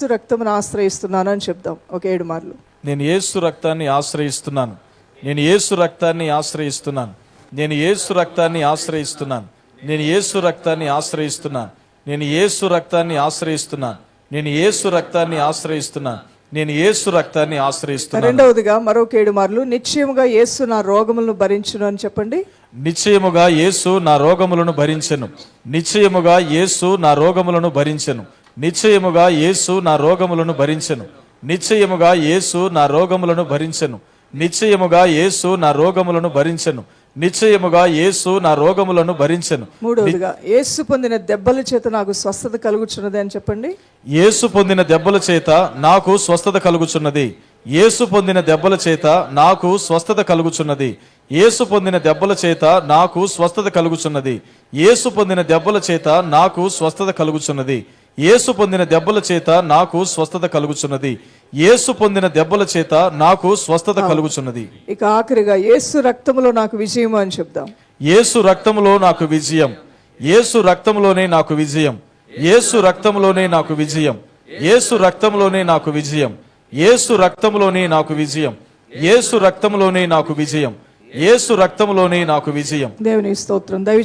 రక్తమును ఆశ్రయిస్తున్నాను అని చెప్దాం ఒక 7 మార్లు. నేను యేసు రక్తాన్ని ఆశ్రయిస్తున్నాను. నేను యేసు రక్తాన్ని ఆశ్రయిస్తున్నాను. నేను యేసు రక్తాన్ని ఆశ్రయిస్తున్నాను. నేను యేసు రక్తాన్ని ఆశ్రయిస్తున్నాను. నేను యేసు రక్తాన్ని ఆశ్రయిస్తున్నాను. నేను యేసు రక్తాన్ని ఆశ్రయిస్తున్నాను. నేను యేసు రక్తాన్ని ఆశ్రయిస్తున్నాను. రెండవదిగా మరొక 7 మార్లు నిశ్చయముగా యేసు నా రోగములను భరించును అని చెప్పండి. నిశ్చయముగా యేసు నా రోగములను భరించెను. నిశ్చయముగా యేసు నా రోగములను భరించెను. నిశ్చయముగా యేసు నా రోగములను భరించెను. నిశ్చయముగా యేసు నా రోగములను భరించెను. నిశ్చయముగా యేసు నా రోగములను భరించెను. నిశ్చయముగా యేసు నా రోగములను భరించెను. మూడవదిగా యేసు పొందిన దెబ్బల చేత నాకు స్వస్థత కలుగుచున్నది అని చెప్పండి. యేసు పొందిన దెబ్బల చేత నాకు స్వస్థత కలుగుచున్నది. యేసు పొందిన దెబ్బల చేత నాకు స్వస్థత కలుగుచున్నది. యేసు పొందిన దెబ్బల చేత నాకు స్వస్థత కలుగుచున్నది. యేసు పొందిన దెబ్బల చేత నాకు స్వస్థత కలుగుచున్నది. యేసు పొందిన దెబ్బల చేత నాకు స్వస్థత కలుగుచున్నది. యేసు పొందిన దెబ్బల చేత నాకు స్వస్థత కలుగుచున్నది. ఇక ఆఖరిగా యేసు రక్తములో నాకు విజయం అని చెప్దాం. యేసు రక్తములో నాకు విజయం. యేసు రక్తములోనే నాకు విజయం. యేసు రక్తములోనే నాకు విజయం. యేసు రక్తములోనే నాకు విజయం. యేసు రక్తములోనే నాకు విజయం. యేసు రక్తములోనే నాకు విజయం. యేసు రక్తములోనే నాకు విజయం. దేవుని స్తోత్రం.